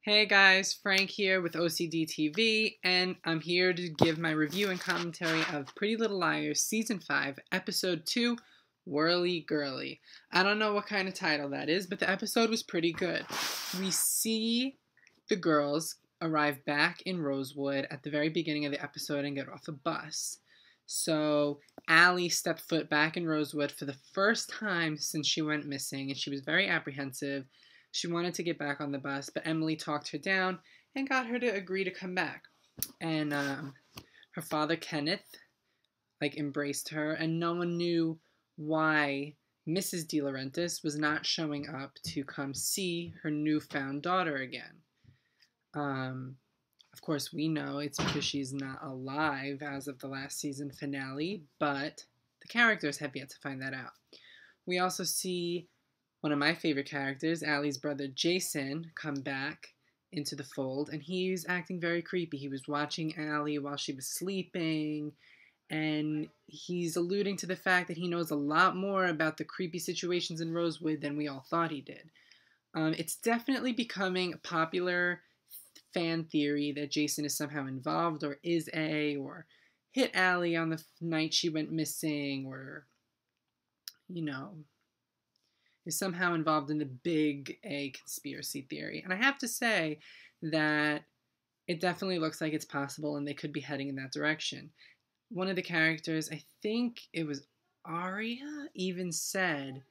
Hey guys, Frank here with OCD TV, and I'm here to give my review and commentary of Pretty Little Liars Season 5, Episode 2, Whirly Girlie. I don't know what kind of title that is, but the episode was pretty good. We see the girls arrive back in Rosewood at the very beginning of the episode and get off a bus. So Allie stepped foot back in Rosewood for the first time since she went missing, and she was very apprehensive. She wanted to get back on the bus, but Emily talked her down and got her to agree to come back. And her father, Kenneth, embraced her, and no one knew why Mrs. DiLaunrentis was not showing up to come see her newfound daughter again. Of course, we know it's because she's not alive as of the last season finale, but the characters have yet to find that out. We also see one of my favorite characters, Allie's brother Jason, come back into the fold, and he's acting very creepy. He was watching Allie while she was sleeping, and he's alluding to the fact that he knows a lot more about the creepy situations in Rosewood than we all thought he did. It's definitely becoming a popular fan theory that Jason is somehow involved, or hit Allie on the night she went missing, or, is somehow involved in the big A conspiracy theory. And I have to say that it definitely looks like it's possible, and they could be heading in that direction. One of the characters, I think it was Aria, even said,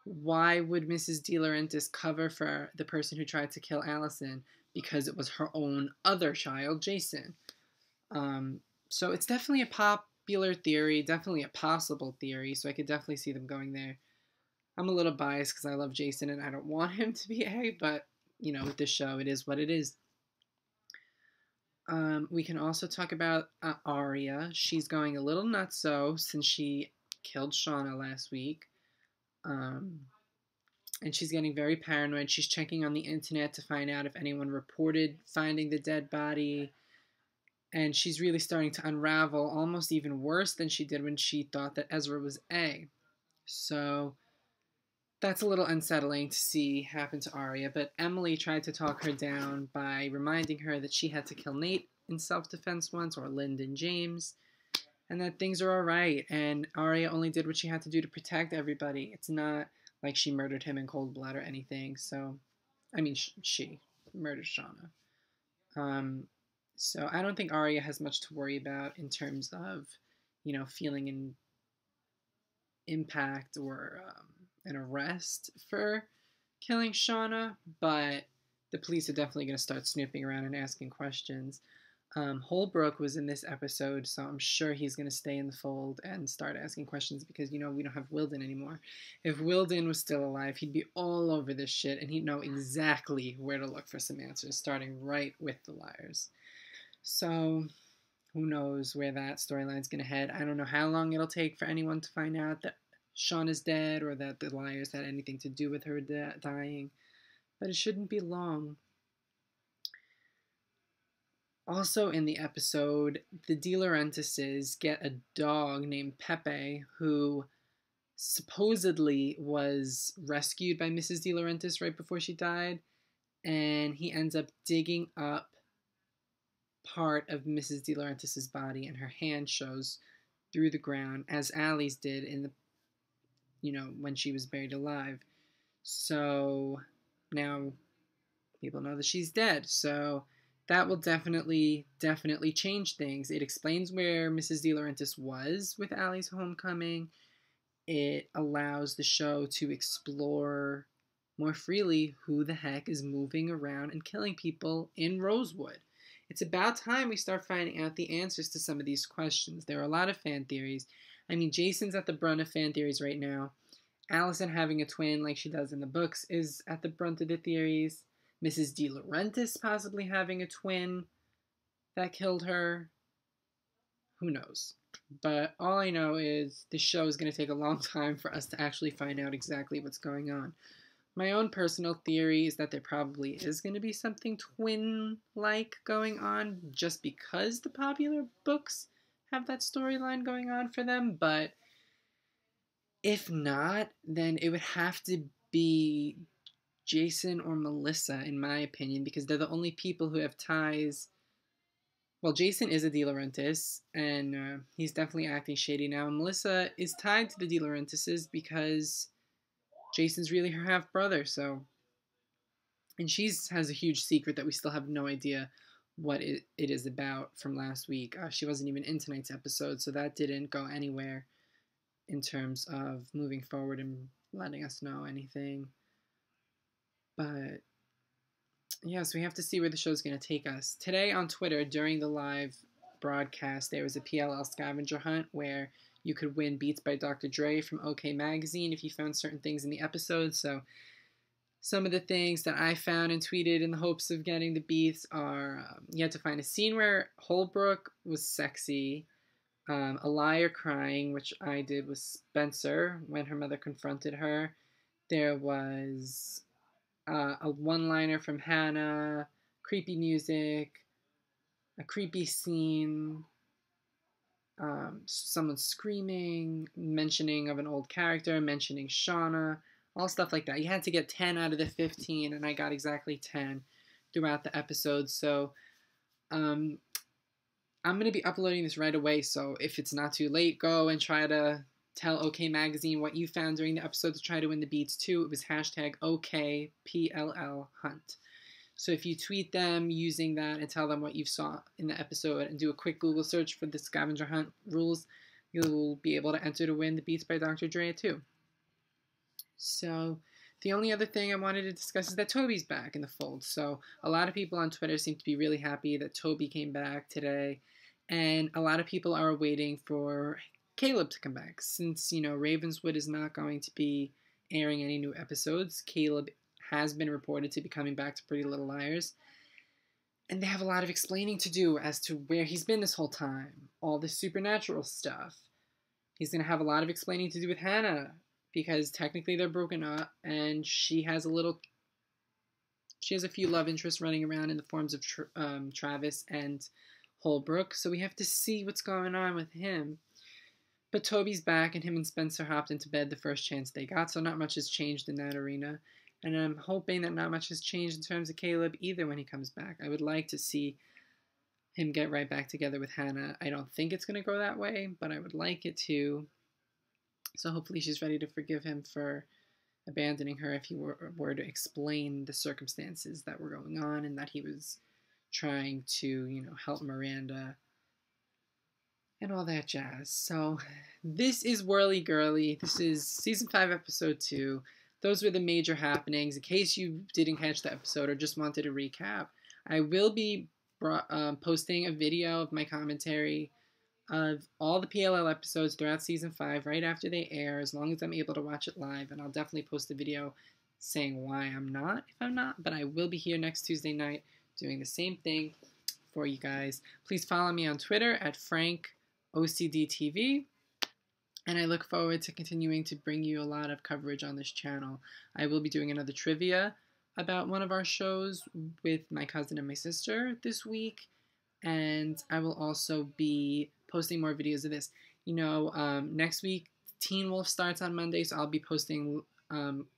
why would Mrs. DiLaunrentis cover for the person who tried to kill Allison? Because it was her own other child, Jason. So it's definitely a popular theory, definitely a possible theory, so I could definitely see them going there. I'm a little biased because I love Jason and I don't want him to be A, but, with this show, it is what it is. We can also talk about Aria. She's going a little nutso since she killed Shana last week. And she's getting very paranoid. She's checking on the internet to find out if anyone reported finding the dead body. And she's really starting to unravel, almost even worse than she did when she thought that Ezra was A. So that's a little unsettling to see happen to Aria, but Emily tried to talk her down by reminding her that she had to kill Nate in self-defense once, or Lyndon James, and that things are alright, and Aria only did what she had to do to protect everybody. It's not like she murdered him in cold blood or anything, so, she murdered Shana. So I don't think Aria has much to worry about in terms of, feeling an impact or an arrest for killing Shana, but the police are definitely going to start snooping around and asking questions. Holbrook was in this episode, so I'm sure he's going to stay in the fold and start asking questions because, we don't have Wilden anymore. If Wilden was still alive, he'd be all over this shit, and he'd know exactly where to look for some answers, starting right with the liars. So, who knows where that storyline's going to head. I don't know how long it'll take for anyone to find out that Shauna's dead or that the liars had anything to do with her dying, but it shouldn't be long. Also in the episode, the DiLaurentises get a dog named Pepe who supposedly was rescued by Mrs. DiLaunrentis right before she died, and he ends up digging up part of Mrs. DiLaurrentis' body, and her hand shows through the ground, as Allie's did in the when she was buried alive. So now people know that she's dead. So that will definitely change things. It explains where Mrs. DiLaunrentis was with Allie's homecoming. It allows the show to explore more freely who the heck is moving around and killing people in Rosewood. It's about time we start finding out the answers to some of these questions. There are a lot of fan theories. Jason's at the brunt of fan theories right now. Allison having a twin like she does in the books is at the brunt of the theories. Mrs. DiLaunrentis possibly having a twin that killed her. Who knows? But all I know is this show is going to take a long time for us to actually find out exactly what's going on. My own personal theory is that there probably is going to be something twin-like going on just because the popular books have that storyline going on for them, but if not, then it would have to be Jason or Melissa, in my opinion, because they're the only people who have ties. Well, Jason is a DiLaunrentis, and he's definitely acting shady now. And Melissa is tied to the DiLaurentises because Jason's really her half-brother, so... And she has a huge secret that we still have no idea what it is about from last week. She wasn't even in tonight's episode, so that didn't go anywhere in terms of moving forward and letting us know anything. But yeah, so we have to see where the show's going to take us. Today on Twitter, during the live broadcast, there was a PLL scavenger hunt where you could win Beats by Dr. Dre from OK Magazine if you found certain things in the episode. So some of the things that I found and tweeted in the hopes of getting the beats are you had to find a scene where Holbrook was sexy, a liar crying, which I did with Spencer when her mother confronted her. There was a one-liner from Hannah, creepy music, a creepy scene, someone screaming, mentioning of an old character, mentioning Shana, all stuff like that. You had to get 10 out of the 15, and I got exactly 10 throughout the episode. So I'm going to be uploading this right away, so if it's not too late, go and try to tell OK Magazine what you found during the episode to try to win the beats too. It was hashtag OKPLL Hunt. So if you tweet them using that and tell them what you saw in the episode and do a quick Google search for the scavenger hunt rules, you'll be able to enter to win the Beats by Dr. Dre too. So the only other thing I wanted to discuss is that Toby's back in the fold. So a lot of people on Twitter seem to be really happy that Toby came back today. And a lot of people are waiting for Caleb to come back. Since, Ravenswood is not going to be airing any new episodes, Caleb has been reported to be coming back to Pretty Little Liars. And they have a lot of explaining to do as to where he's been this whole time. All this supernatural stuff. He's going to have a lot of explaining to do with Hannah, because technically they're broken up, and she has a few love interests running around in the forms of Travis and Holbrook, so we have to see what's going on with him. But Toby's back, and him and Spencer hopped into bed the first chance they got, so not much has changed in that arena. And I'm hoping that not much has changed in terms of Caleb either when he comes back. I would like to see him get right back together with Hannah. I don't think it's going to go that way, but I would like it to. So hopefully she's ready to forgive him for abandoning her if he were to explain the circumstances that were going on and that he was trying to, help Miranda and all that jazz. So this is Whirly Girlie. This is Season 5, Episode 2. Those were the major happenings. In case you didn't catch the episode or just wanted a recap, I will be posting a video of my commentary of all the PLL episodes throughout Season 5 right after they air, as long as I'm able to watch it live. And I'll definitely post a video saying why I'm not, if I'm not. But I will be here next Tuesday night doing the same thing for you guys. Please follow me on Twitter at FrankOCDTV. And I look forward to continuing to bring you a lot of coverage on this channel. I will be doing another trivia about one of our shows with my cousin and my sister this week. And I will also be posting more videos of this. Next week, Teen Wolf starts on Monday, so I'll be posting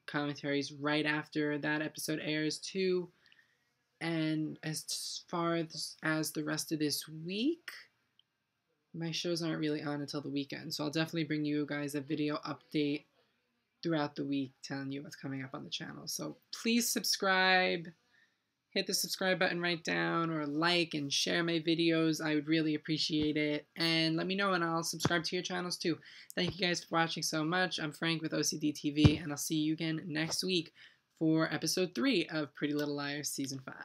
commentaries right after that episode airs too. And as far as the rest of this week, my shows aren't really on until the weekend, so I'll definitely bring you guys a video update throughout the week telling you what's coming up on the channel. So please subscribe, hit the subscribe button right down, or like and share my videos. I would really appreciate it. And let me know and I'll subscribe to your channels too. Thank you guys for watching so much. I'm Frank with OCD TV, and I'll see you again next week for episode 3 of Pretty Little Liars Season 5.